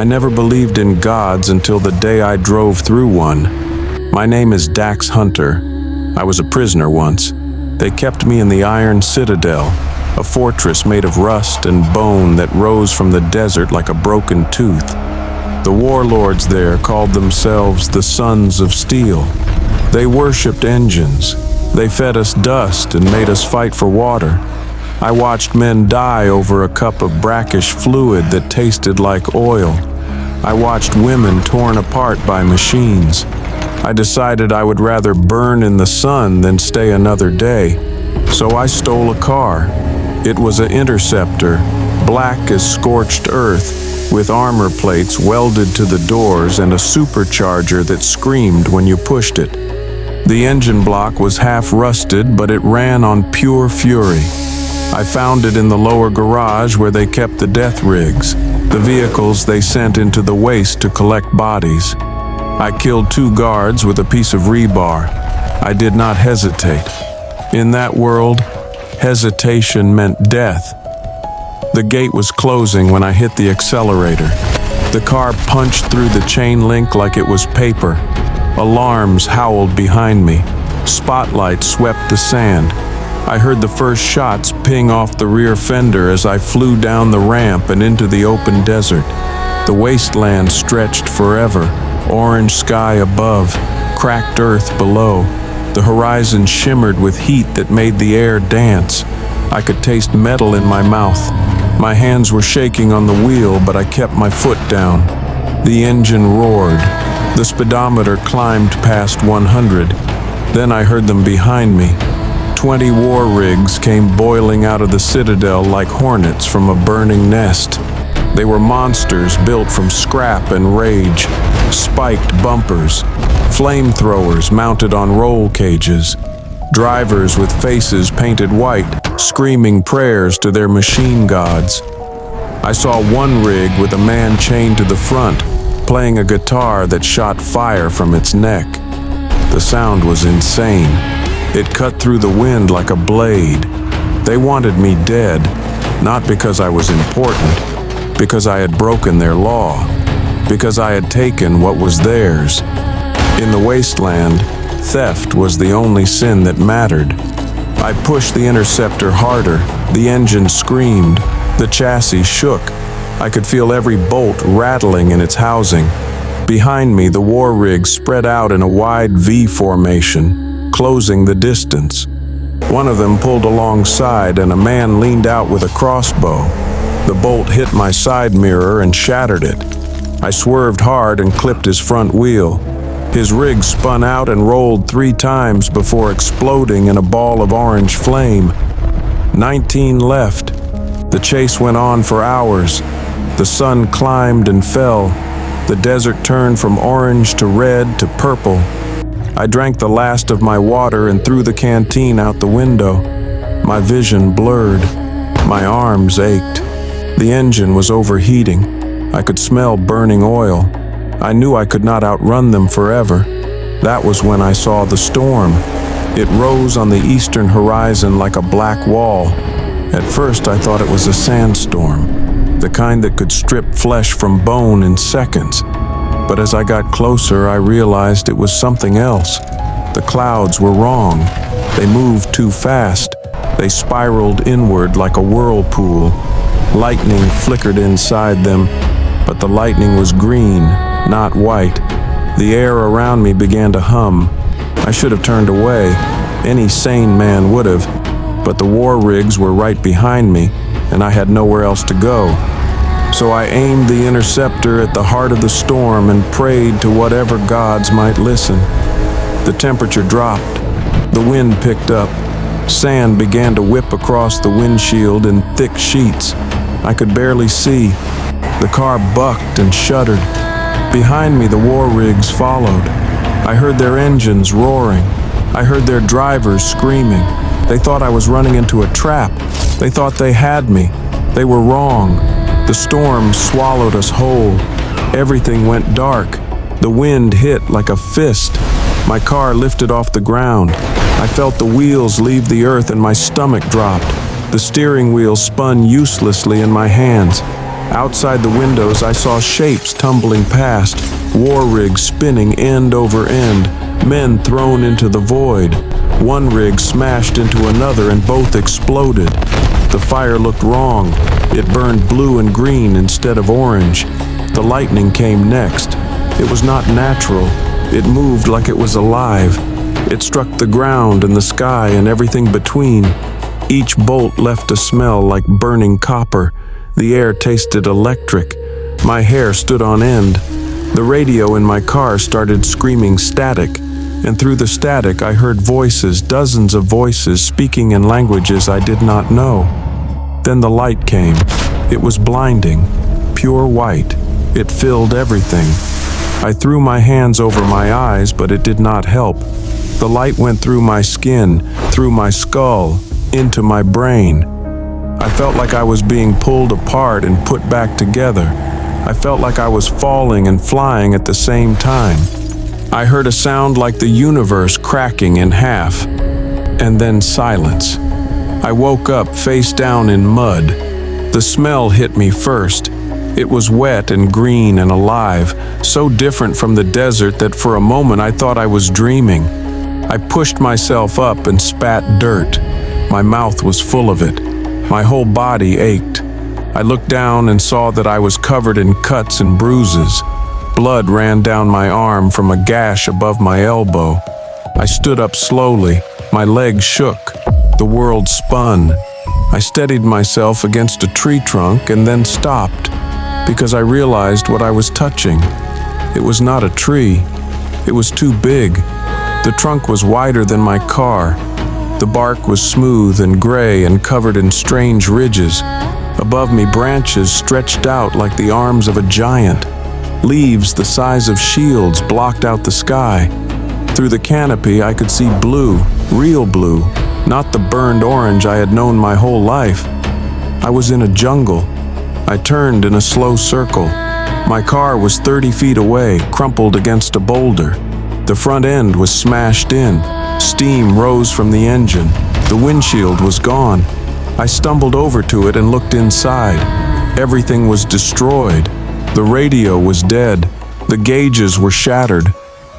I never believed in gods until the day I drove through one. My name is Dax Hunter. I was a prisoner once. They kept me in the Iron Citadel, a fortress made of rust and bone that rose from the desert like a broken tooth. The warlords there called themselves the Sons of Steel. They worshipped engines. They fed us dust and made us fight for water. I watched men die over a cup of brackish fluid that tasted like oil. I watched women torn apart by machines. I decided I would rather burn in the sun than stay another day. So I stole a car. It was an Interceptor, black as scorched earth, with armor plates welded to the doors and a supercharger that screamed when you pushed it. The engine block was half rusted, but it ran on pure fury. I found it in the lower garage where they kept the death rigs, the vehicles they sent into the waste to collect bodies. I killed 2 guards with a piece of rebar. I did not hesitate. In that world, hesitation meant death. The gate was closing when I hit the accelerator. The car punched through the chain link like it was paper. Alarms howled behind me. Spotlights swept the sand. I heard the first shots ping off the rear fender as I flew down the ramp and into the open desert. The wasteland stretched forever. Orange sky above, cracked earth below. The horizon shimmered with heat that made the air dance. I could taste metal in my mouth. My hands were shaking on the wheel, but I kept my foot down. The engine roared. The speedometer climbed past 100. Then I heard them behind me. 20 war rigs came boiling out of the citadel like hornets from a burning nest. They were monsters built from scrap and rage, spiked bumpers, flamethrowers mounted on roll cages, drivers with faces painted white, screaming prayers to their machine gods. I saw one rig with a man chained to the front, playing a guitar that shot fire from its neck. The sound was insane. It cut through the wind like a blade. They wanted me dead, not because I was important, because I had broken their law, because I had taken what was theirs. In the wasteland, theft was the only sin that mattered. I pushed the Interceptor harder. The engine screamed. The chassis shook. I could feel every bolt rattling in its housing. Behind me, the war rigs spread out in a wide V formation, closing the distance. One of them pulled alongside, and a man leaned out with a crossbow. The bolt hit my side mirror and shattered it. I swerved hard and clipped his front wheel. His rig spun out and rolled 3 times before exploding in a ball of orange flame. 19 left. The chase went on for hours. The sun climbed and fell. The desert turned from orange to red to purple. I drank the last of my water and threw the canteen out the window. My vision blurred. My arms ached. The engine was overheating. I could smell burning oil. I knew I could not outrun them forever. That was when I saw the storm. It rose on the eastern horizon like a black wall. At first I thought it was a sandstorm, the kind that could strip flesh from bone in seconds. But as I got closer, I realized it was something else. The clouds were wrong. They moved too fast. They spiraled inward like a whirlpool. Lightning flickered inside them, but the lightning was green, not white. The air around me began to hum. I should have turned away. Any sane man would have. But the war rigs were right behind me, and I had nowhere else to go. So I aimed the Interceptor at the heart of the storm and prayed to whatever gods might listen. The temperature dropped. The wind picked up. Sand began to whip across the windshield in thick sheets. I could barely see. The car bucked and shuddered. Behind me, the war rigs followed. I heard their engines roaring. I heard their drivers screaming. They thought I was running into a trap. They thought they had me. They were wrong. The storm swallowed us whole. Everything went dark. The wind hit like a fist. My car lifted off the ground. I felt the wheels leave the earth and my stomach dropped. The steering wheel spun uselessly in my hands. Outside the windows, I saw shapes tumbling past, war rigs spinning end over end, men thrown into the void. One rig smashed into another and both exploded. The fire looked wrong. It burned blue and green instead of orange. The lightning came next. It was not natural. It moved like it was alive. It struck the ground and the sky and everything between. Each bolt left a smell like burning copper. The air tasted electric. My hair stood on end. The radio in my car started screaming static, and through the static I heard voices, dozens of voices speaking in languages I did not know. Then the light came. It was blinding, pure white. It filled everything. I threw my hands over my eyes, but it did not help. The light went through my skin, through my skull, into my brain. I felt like I was being pulled apart and put back together. I felt like I was falling and flying at the same time. I heard a sound like the universe cracking in half, and then silence. I woke up face down in mud. The smell hit me first. It was wet and green and alive, so different from the desert that for a moment I thought I was dreaming. I pushed myself up and spat dirt. My mouth was full of it. My whole body ached. I looked down and saw that I was covered in cuts and bruises. Blood ran down my arm from a gash above my elbow. I stood up slowly. My legs shook. The world spun. I steadied myself against a tree trunk and then stopped, because I realized what I was touching. It was not a tree. It was too big. The trunk was wider than my car. The bark was smooth and gray and covered in strange ridges. Above me, branches stretched out like the arms of a giant. Leaves the size of shields blocked out the sky. Through the canopy, I could see blue, real blue, not the burned orange I had known my whole life. I was in a jungle. I turned in a slow circle. My car was 30 feet away, crumpled against a boulder. The front end was smashed in. Steam rose from the engine. The windshield was gone. I stumbled over to it and looked inside. Everything was destroyed. The radio was dead. The gauges were shattered.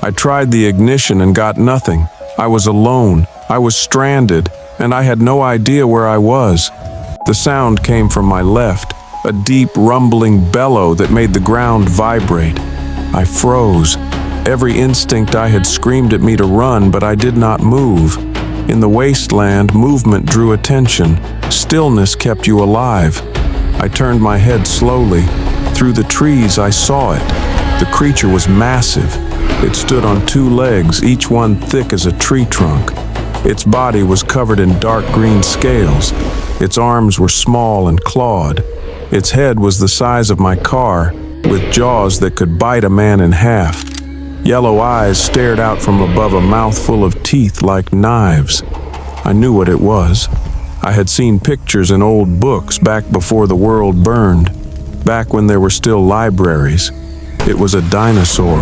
I tried the ignition and got nothing. I was alone. I was stranded, and I had no idea where I was. The sound came from my left, a deep rumbling bellow that made the ground vibrate. I froze. Every instinct I had screamed at me to run, but I did not move. In the wasteland, movement drew attention. Stillness kept you alive. I turned my head slowly. Through the trees, I saw it. The creature was massive. It stood on two legs, each one thick as a tree trunk. Its body was covered in dark green scales. Its arms were small and clawed. Its head was the size of my car, with jaws that could bite a man in half. Yellow eyes stared out from above a mouth full of teeth like knives. I knew what it was. I had seen pictures in old books back before the world burned, back when there were still libraries. It was a dinosaur.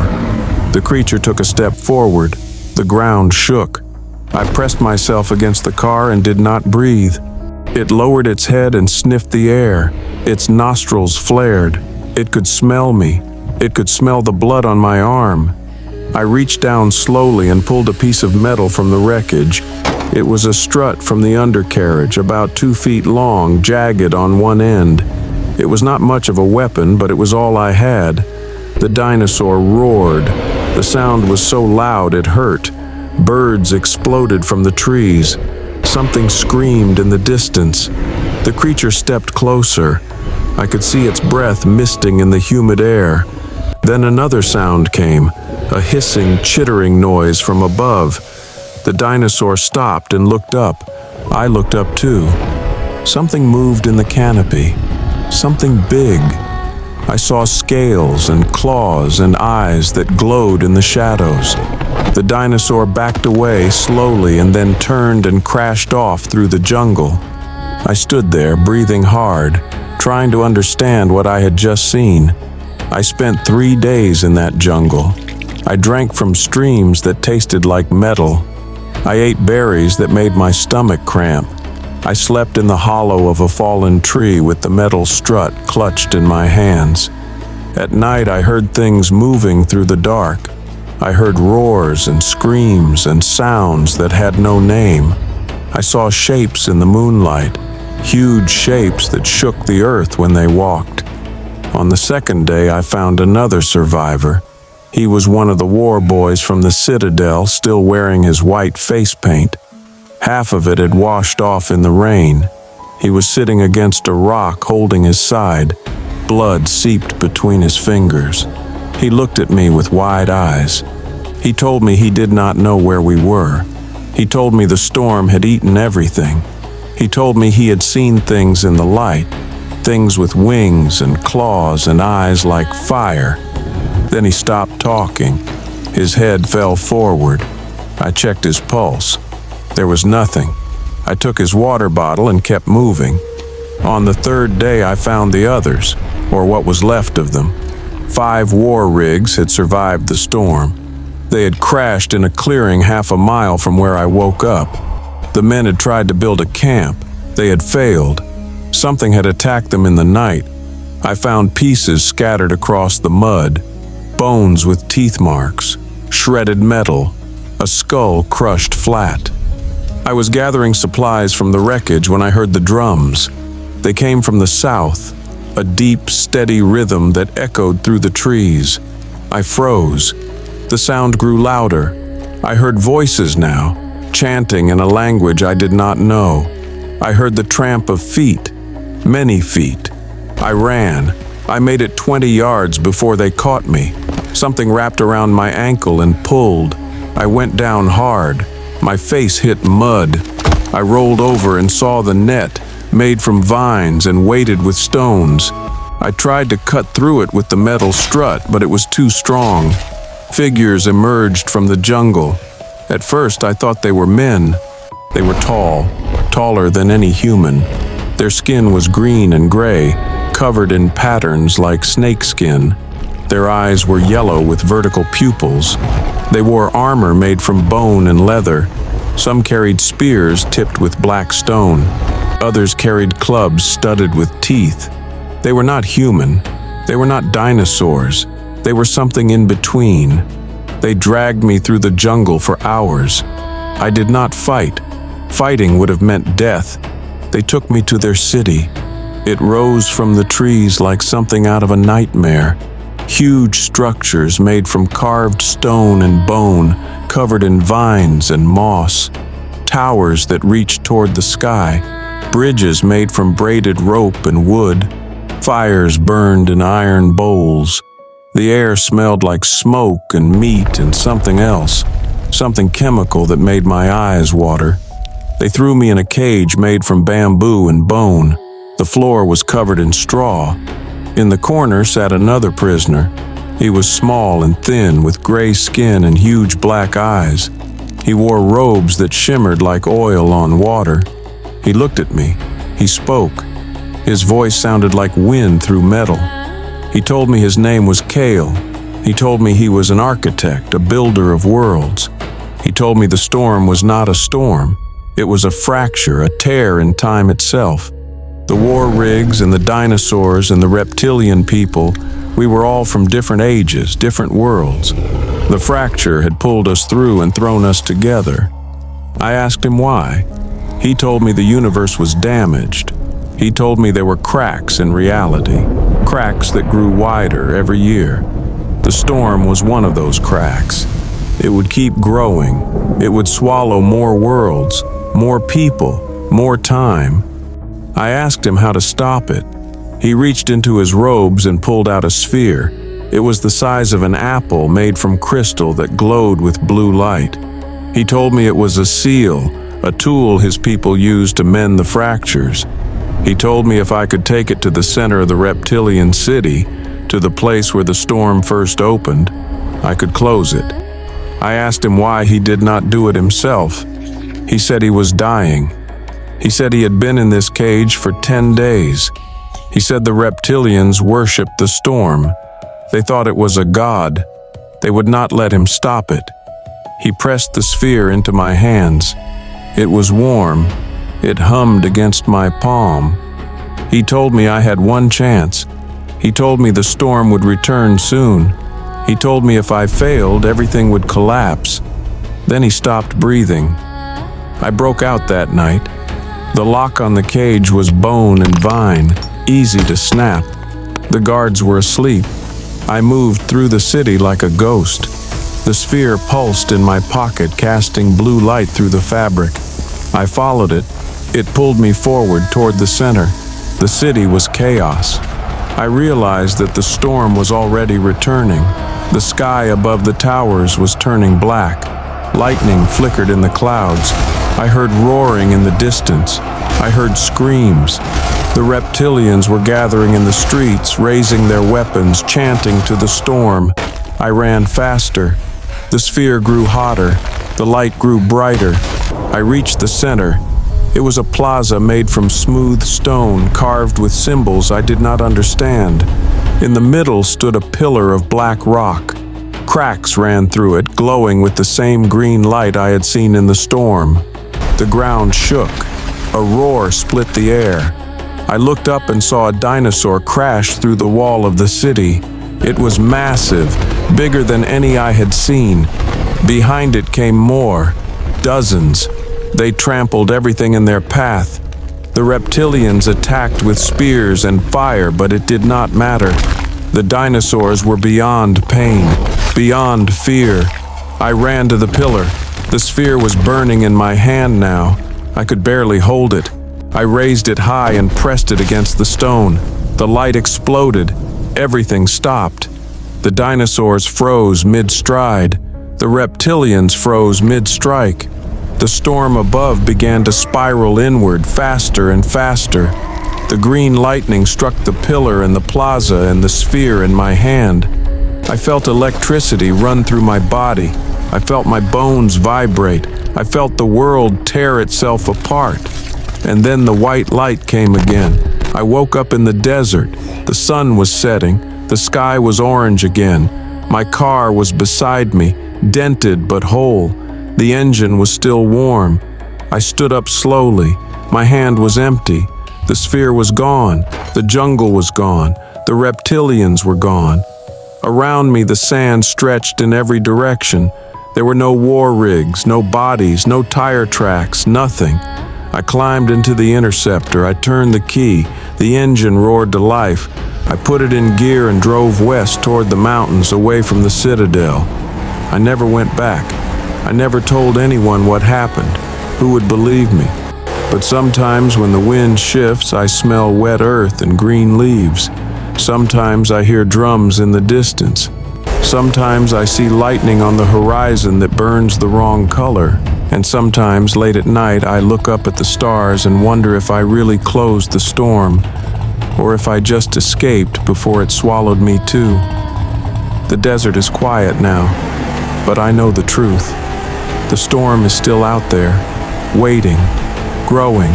The creature took a step forward. The ground shook. I pressed myself against the car and did not breathe. It lowered its head and sniffed the air. Its nostrils flared. It could smell me. It could smell the blood on my arm. I reached down slowly and pulled a piece of metal from the wreckage. It was a strut from the undercarriage, about 2 feet long, jagged on one end. It was not much of a weapon, but it was all I had. The dinosaur roared. The sound was so loud it hurt. Birds exploded from the trees. Something screamed in the distance. The creature stepped closer. I could see its breath misting in the humid air. Then another sound came, a hissing, chittering noise from above. The dinosaur stopped and looked up. I looked up too. Something moved in the canopy. Something big. I saw scales and claws and eyes that glowed in the shadows. The dinosaur backed away slowly and then turned and crashed off through the jungle. I stood there, breathing hard, trying to understand what I had just seen. I spent 3 days in that jungle. I drank from streams that tasted like metal. I ate berries that made my stomach cramp. I slept in the hollow of a fallen tree with the metal strut clutched in my hands. At night, I heard things moving through the dark. I heard roars and screams and sounds that had no name. I saw shapes in the moonlight, huge shapes that shook the earth when they walked. On the second day, I found another survivor. He was one of the war boys from the Citadel, still wearing his white face paint. Half of it had washed off in the rain. He was sitting against a rock holding his side. Blood seeped between his fingers. He looked at me with wide eyes. He told me he did not know where we were. He told me the storm had eaten everything. He told me he had seen things in the light, things with wings and claws and eyes like fire. Then he stopped talking. His head fell forward. I checked his pulse. There was nothing. I took his water bottle and kept moving. On the third day, I found the others, or what was left of them. 5 war rigs had survived the storm. They had crashed in a clearing half a mile from where I woke up. The men had tried to build a camp. They had failed. Something had attacked them in the night. I found pieces scattered across the mud, bones with teeth marks, shredded metal, a skull crushed flat. I was gathering supplies from the wreckage when I heard the drums. They came from the south, a deep, steady rhythm that echoed through the trees. I froze. The sound grew louder. I heard voices now, chanting in a language I did not know. I heard the tramp of feet, many feet. I ran. I made it 20 yards before they caught me. Something wrapped around my ankle and pulled. I went down hard. My face hit mud. I rolled over and saw the net, made from vines and weighted with stones. I tried to cut through it with the metal strut, but it was too strong. Figures emerged from the jungle. At first, I thought they were men. They were tall, taller than any human. Their skin was green and gray, covered in patterns like snakeskin. Their eyes were yellow with vertical pupils. They wore armor made from bone and leather. Some carried spears tipped with black stone. Others carried clubs studded with teeth. They were not human. They were not dinosaurs. They were something in between. They dragged me through the jungle for hours. I did not fight. Fighting would have meant death. They took me to their city. It rose from the trees like something out of a nightmare. Huge structures made from carved stone and bone, covered in vines and moss. Towers that reached toward the sky. Bridges made from braided rope and wood. Fires burned in iron bowls. The air smelled like smoke and meat and something else, something chemical that made my eyes water. They threw me in a cage made from bamboo and bone. The floor was covered in straw. In the corner sat another prisoner. He was small and thin, with gray skin and huge black eyes. He wore robes that shimmered like oil on water. He looked at me. He spoke. His voice sounded like wind through metal. He told me his name was Kale. He told me he was an architect, a builder of worlds. He told me the storm was not a storm. It was a fracture, a tear in time itself. The war rigs and the dinosaurs and the reptilian people, we were all from different ages, different worlds. The fracture had pulled us through and thrown us together. I asked him why. He told me the universe was damaged. He told me there were cracks in reality, cracks that grew wider every year. The storm was one of those cracks. It would keep growing. It would swallow more worlds, more people, more time. I asked him how to stop it. He reached into his robes and pulled out a sphere. It was the size of an apple made from crystal that glowed with blue light. He told me it was a seal, a tool his people used to mend the fractures. He told me if I could take it to the center of the reptilian city, to the place where the storm first opened, I could close it. I asked him why he did not do it himself. He said he was dying. He said he had been in this cage for 10 days. He said the reptilians worshipped the storm. They thought it was a god. They would not let him stop it. He pressed the sphere into my hands. It was warm. It hummed against my palm. He told me I had one chance. He told me the storm would return soon. He told me if I failed, everything would collapse. Then he stopped breathing. I broke out that night. The lock on the cage was bone and vine, easy to snap. The guards were asleep. I moved through the city like a ghost. The sphere pulsed in my pocket, casting blue light through the fabric. I followed it. It pulled me forward toward the center. The city was chaos. I realized that the storm was already returning. The sky above the towers was turning black. Lightning flickered in the clouds. I heard roaring in the distance. I heard screams. The reptilians were gathering in the streets, raising their weapons, chanting to the storm. I ran faster. The sphere grew hotter. The light grew brighter. I reached the center. It was a plaza made from smooth stone, carved with symbols I did not understand. In the middle stood a pillar of black rock. Cracks ran through it, glowing with the same green light I had seen in the storm. The ground shook. A roar split the air. I looked up and saw a dinosaur crash through the wall of the city. It was massive, bigger than any I had seen. Behind it came more, dozens. They trampled everything in their path. The reptilians attacked with spears and fire, but it did not matter. The dinosaurs were beyond pain, beyond fear. I ran to the pillar. The sphere was burning in my hand now. I could barely hold it. I raised it high and pressed it against the stone. The light exploded. Everything stopped. The dinosaurs froze mid-stride. The reptilians froze mid-strike. The storm above began to spiral inward, faster and faster. The green lightning struck the pillar and the plaza and the sphere in my hand. I felt electricity run through my body. I felt my bones vibrate. I felt the world tear itself apart. And then the white light came again. I woke up in the desert. The sun was setting. The sky was orange again. My car was beside me, dented but whole. The engine was still warm. I stood up slowly. My hand was empty. The sphere was gone. The jungle was gone. The reptilians were gone. Around me, the sand stretched in every direction. There were no war rigs, no bodies, no tire tracks, nothing. I climbed into the interceptor. I turned the key. The engine roared to life. I put it in gear and drove west toward the mountains, away from the citadel. I never went back. I never told anyone what happened. Who would believe me? But sometimes when the wind shifts, I smell wet earth and green leaves. Sometimes I hear drums in the distance. Sometimes I see lightning on the horizon that burns the wrong color. And sometimes late at night I look up at the stars and wonder if I really closed the storm, or if I just escaped before it swallowed me too. The desert is quiet now, but I know the truth. The storm is still out there, waiting, growing,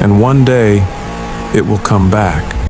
and one day it will come back.